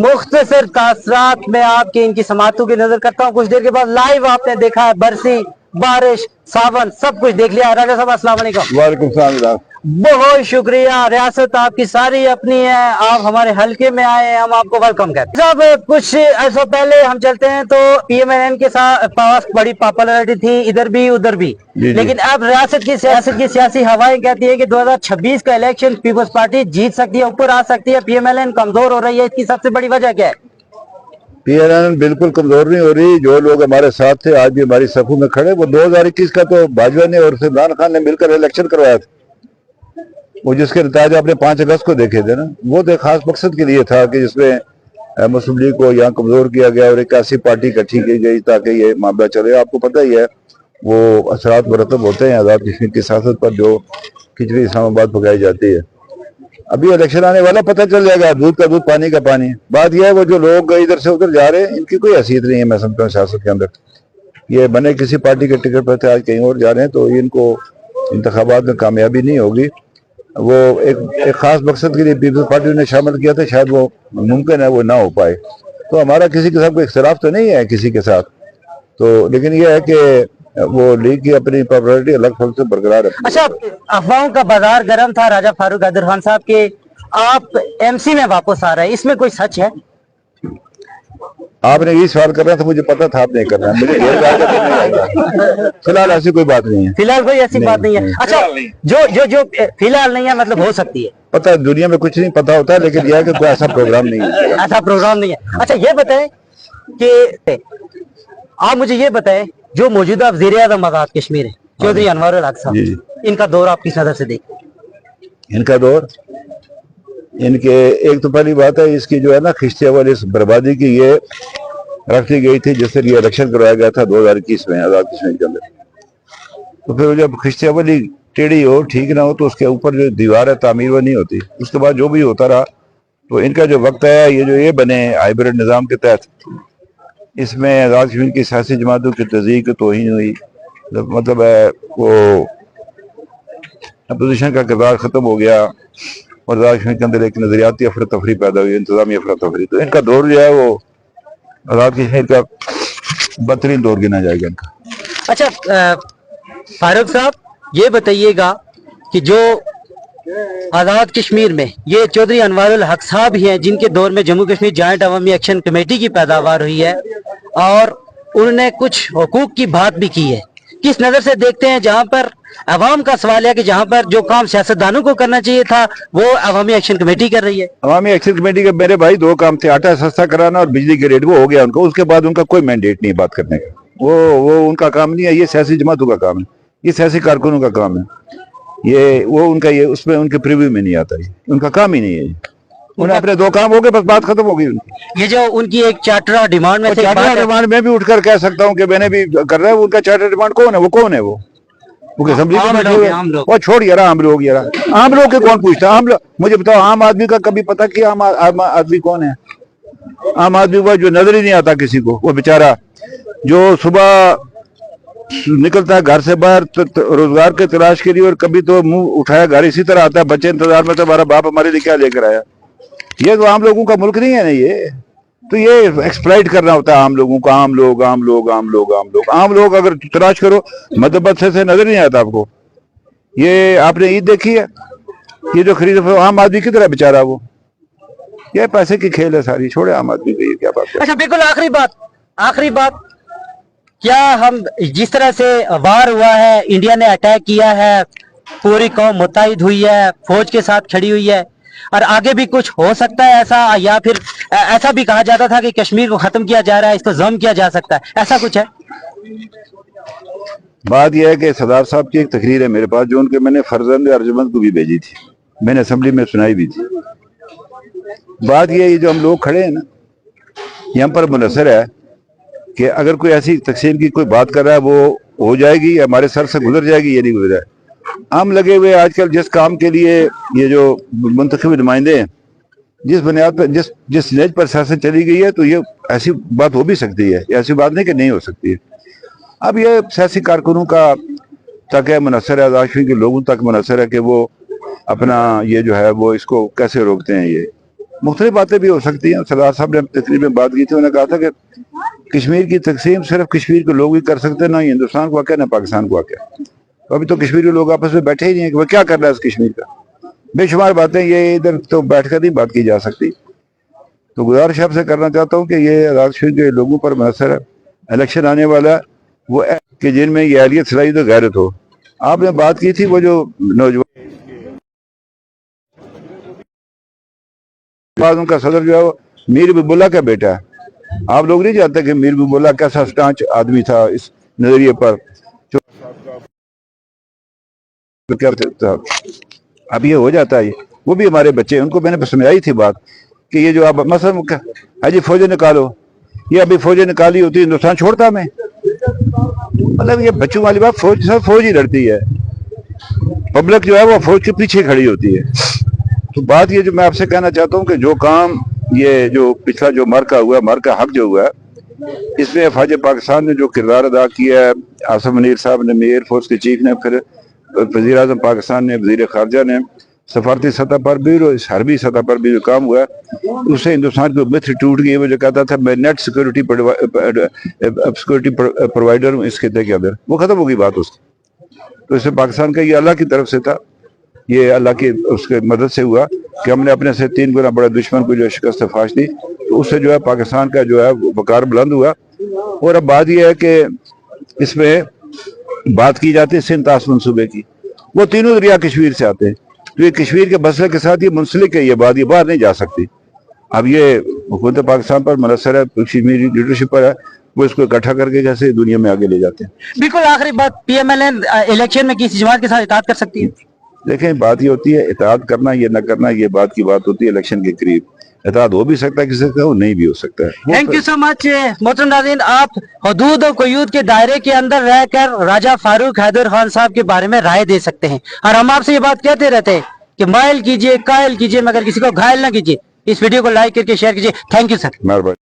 मुख्तसर तासरात में आपकी इनकी समातों की नजर करता हूँ। कुछ देर के बाद लाइव आपने देखा है बरसी, बारिश, सावन सब कुछ देख लिया। राजा साहब अस्सलाम वालेकुम। वालेकुम सलाम। बहुत शुक्रिया। रियासत आपकी सारी अपनी है, आप हमारे हलके में आए, हम आपको वेलकम करते हैं। साहब कुछ ऐसा पहले हम चलते हैं तो PMNN के साथ पास बड़ी पॉपुलैरिटी थी, इधर भी उधर भी, लेकिन अब रियासत की सियासी हवाएं कहती है कि 2026 का इलेक्शन पीपल्स पार्टी जीत सकती है, ऊपर आ सकती है, PMNN कमजोर हो रही है। इसकी सबसे बड़ी वजह क्या है? PMNN बिल्कुल कमजोर नहीं हो रही। जो लोग हमारे साथ थे आज भी हमारी सफों में खड़े, वो 2021 का तो भाजपा ने और इमरान खान ने मिलकर इलेक्शन करवाया था, वो जिसके नतीजे आपने 5 अगस्त को देखे थे ना। वो तो खास मकसद के लिए था कि जिसमें मुस्लिम लीग को यहाँ कमजोर किया गया और एक ऐसी पार्टी इकट्ठी की गई ताकि ये मामला चले। आपको पता ही है वो असरात मुरतब होते हैं आज़ाद कश्मीर की सियासत पर, जो खिचड़ी इस्लामाबाद पकाई जाती है। अभी इलेक्शन आने वाला, पता चल जाएगा, दूध का दूध पानी का पानी। बात यह है वो जो लोग इधर से उधर जा रहे हैं इनकी कोई हैसियत नहीं है, मैं समझता हूँ सियासत के अंदर। ये बने किसी पार्टी के टिकट पर थे, आज कहीं और जा रहे हैं, तो इनको इंतखाबात में कामयाबी नहीं होगी। वो एक खास मकसद के लिए पीपल्स पार्टी ने शामिल किया था, शायद वो मुमकिन है वो ना हो पाए। तो हमारा किसी के साथ कोई इख्तिलाफ तो नहीं है किसी के साथ, तो लेकिन ये है कि वो लीग की अपनी पॉपुलैरिटी अलग फल से बरकरार है। अच्छा, अफवाहों का बाजार गर्म था राजा फारूक हैदर खान साहब के आप MC में वापस आ रहे हैं, इसमें कोई सच है? आपने ये सवाल करना था, मुझे पता था आप नहीं करना, मुझे फिलहाल ऐसी कोई बात नहीं है। फिलहाल कोई ऐसी बात नहीं है। अच्छा, जो फिलहाल नहीं है मतलब हो सकती है। पता है दुनिया में कुछ नहीं पता होता है, लेकिन यह है कि कोई ऐसा प्रोग्राम नहीं है। ऐसा प्रोग्राम नहीं है। अच्छा ये बताएं कि आप मुझे ये बताएं, जो मौजूदा वज़ीर-ए-आज़म आज़ाद कश्मीर है चौधरी अनवर हक साहब, इनका दौर आप किस नजर से देखते हैं? इनका दौर, इनके एक तो पहली बात है इसकी जो है ना खिश्तियावल इस बर्बादी की ये रखी गई थी जिससे ये इलेक्शन करवाया गया था 2021 में आज़ाद कश्मीर के अंदर। तो फिर जब खिश्तियावली टेढ़ी हो ठीक ना हो तो उसके ऊपर जो दीवार है तामीर वो नहीं होती। उसके बाद जो भी होता रहा, तो इनका जो वक्त है ये जो ये बने हाइब्रिड निज़ाम के तहत, इसमें आज़ाद कश्मीर की सियासी जमातों की तज़ीक तौहीन हुई। मतलब है वो अपोजिशन का किरदार ख़त्म हो गया और आज़ाद कश्मीर के अंदर एक नजरियाती अफरा तफरी पैदा हुई, इंतजामी अफरा तफरी। तो इनका दौर जो है वो आज़ाद कश्मीर का बदतरीन दौर गिना जाएगा इनका। अच्छा फारूक साहब ये बताइएगा कि जो आज़ाद कश्मीर में ये चौधरी अनवर हक साहब ही हैं जिनके दौर में जम्मू कश्मीर जॉइंट अवामी एक्शन कमेटी की पैदावार हुई है और उन्होंने कुछ हुकूक की बात भी की है, किस नजर से देखते हैं? जहां पर अवाम का सवाल है कि जहां पर जो काम सियासतदानों को करना चाहिए था वो अवामी एक्शन कमेटी कर रही है। अवामी एक्शन कमेटी के मेरे भाई 2 काम थे, आटा सस्ता कराना और बिजली के रेट, वो हो गया उनको। उसके बाद उनका कोई मैंडेट नहीं बात करने का, वो उनका काम नहीं है। ये सियासी जमातों का काम है, ये सियासी कारकुनों का काम है। ये वो उनका ये उसमें उनके प्रीव्यू में नहीं आता, ये उनका काम ही नहीं है। उन्हें अपने 2 काम हो गए, बस बात खत्म हो गई उनकी। ये जो उनकी एक चार्टर डिमांड में चार्टर डिमांड में भी उठकर कह सकता हूँ कि मैंने भी कर रहा है। उनका चार्टर डिमांड कौन है? वो कौन है? वो असेंबली में वो छोड़ यार आम लोग, यार आम लोग के कौन पूछता? आम लोग मुझे बताओ, आम आदमी का कभी पता कि आम आदमी कौन है? आम आदमी वो जो नजर ही नहीं आता किसी को, वो बेचारा जो सुबह निकलता है घर से बाहर रोजगार के तलाश के लिए और कभी तो मुंह उठाया घर इसी तरह आता है, बच्चे इंतजार में तो हमारा बाप हमारे लिए क्या लेकर आया। ये तो आम लोगों का मुल्क नहीं है ना ये, तो ये एक्सप्लॉइट करना होता है आम लोगों को। आम लोग आम लोग आम लोग आम लोग आम लोग अगर तलाश करो मध्य प्रदेश से नजर नहीं आता आपको। ये आपने ईद देखी है, ये जो खरीद आम आदमी की तरह बेचारा वो, ये पैसे की खेल है सारी, छोड़े आम आदमी को, ये क्या बात है। अच्छा बिल्कुल आखिरी बात, क्या हम जिस तरह से वार हुआ है, इंडिया ने अटैक किया है, पूरी कौम मुत्तहिद हुई है, फौज के साथ खड़ी हुई है, और आगे भी कुछ हो सकता है ऐसा, या फिर ऐसा भी कहा जाता था कि कश्मीर को खत्म किया जा रहा है, इसको जम किया जा सकता है, ऐसा कुछ है? बात यह है कि सरदार साहब की एक तकरीर है मेरे पास जो उनके मैंने फर्जंद अर्जुमंद को भी भेजी थी, मैंने असेंबली में सुनाई भी थी। बात यह है जो हम लोग खड़े हैं ना, यहाँ पर मुनसर है कि अगर कोई ऐसी तकसीम की कोई बात कर रहा है वो हो जाएगी, हमारे सर से गुजर जाएगी, ये नहीं गुजरा है। हम लगे हुए आजकल जिस काम के लिए ये जो मुंतखब नुमाइंदे हैं, जिस बुनियाद पर जिस नेज पर सियासत चली गई है, तो ये ऐसी बात हो भी सकती है, ऐसी बात नहीं कि नहीं हो सकती है। अब ये सियासी कारकुनों का तक है, मुनसर है, आज़ाद कश्मीर के लोगों तक मुनसर है कि वो अपना ये जो है वो इसको कैसे रोकते हैं। ये मुख्तलिफ बातें भी हो सकती हैं। सरदार साहब ने तकरीब में बात की थी, उन्होंने कहा था कि कश्मीर की तकसीम सिर्फ कश्मीर के लोग ही कर सकते हैं, ना हिंदुस्तान को आके ना पाकिस्तान को आके। अभी तो कश्मीर के लोग आपस में बैठे ही नहीं है कि वो क्या कर रहा है इस कश्मीर का। बेशुमार बातें ये इधर तो बैठ कर नहीं बात की जा सकती। तो गुजारिश आपसे करना चाहता हूँ कि ये आज़ाद कश्मीर के लोगों पर मुनहसर है। इलेक्शन आने वाला है, वो है कि जिनमें ये अहलियत सलाहियत तो गैरत हो। आपने बात की थी वो जो नौजवान उनका सदर जो है वो मीर बिबुल्ला का बेटा है। आप लोग नहीं जानते कि मीर बिबुल्ला कैसा स्टांच आदमी था इस नजरिए पर। तो क्या था, अब ये हो जाता है। वो भी हमारे बच्चे, उनको मैंने समझाई थी बात कि ये जो आप मसलन हाजी फौजें निकालो, ये अभी फौजें निकाली होती हिंदुस्तान छोड़ता मैं। मतलब ये बच्चों वाली बात, फौज सब फौज ही लड़ती है, पब्लिक जो है वो फौज के पीछे खड़ी होती है। तो बात ये जो मैं आपसे कहना चाहता हूँ कि जो काम ये जो पिछला जो मार्का हुआ, मार्का हक जो हुआ, इसमें फौज पाकिस्तान ने जो किरदार अदा किया है, आसिम मुनीर साहब ने, एयर फोर्स के चीफ ने, फिर वज़ीर आज़म पाकिस्तान ने, वज़ीर ख़ारजा ने, सफारती सतह पर भी और हरबी सतह पर भी जो काम हुआ है, उससे हिंदुस्तान की मिथ टूट गई। वो जो कहता था मैं नेट सिक्योरिटी प्रोवाइडर हूँ इस खिते के अंदर, वो खत्म हो गई बात उसकी। तो इससे पाकिस्तान का ये अल्लाह की तरफ से था, ये अल्लाह की उसके मदद से हुआ कि हमने अपने से 3 गुना बड़ा दुश्मन को जो शिकस्त फाश दी। तो उससे जो है पाकिस्तान का जो है वकार बुलंद हुआ। और अब बात यह है कि इसमें बात की जाती है सिंध ताश मनसूबे की, वो तीनों दरिया कश्मीर से आते हैं। तो ये कश्मीर के मसले के साथ ये मुंसलिक है, ये बात ये बाहर नहीं जा सकती। अब ये हुकूमत पाकिस्तान पर मुनहसर है, कश्मीरी लीडरशिप पर है, वो इसको इकट्ठा करके कैसे दुनिया में आगे ले जाते हैं। बिल्कुल आखिरी बात, PMLN इलेक्शन में किसी जमात के साथ इताअत कर सकती है? देखें, बात ये होती है इताअत करना ये न करना, ये बात की बात होती है इलेक्शन के करीब। इताअत हो भी सकता है किसी का, वो नहीं भी हो सकता है। थैंक यू सो मच मोहतरम नाज़रीन, आप हदूद और क़यूद के दायरे के अंदर रहकर राजा फारूक हैदर खान साहब के बारे में राय दे सकते हैं। और हम आपसे ये बात कहते रहते हैं कि माइल कीजिए, कायल कीजिए, मगर किसी को घायल ना कीजिए। इस वीडियो को लाइक करके शेयर कीजिए। Thank you sir. मेहरबानी।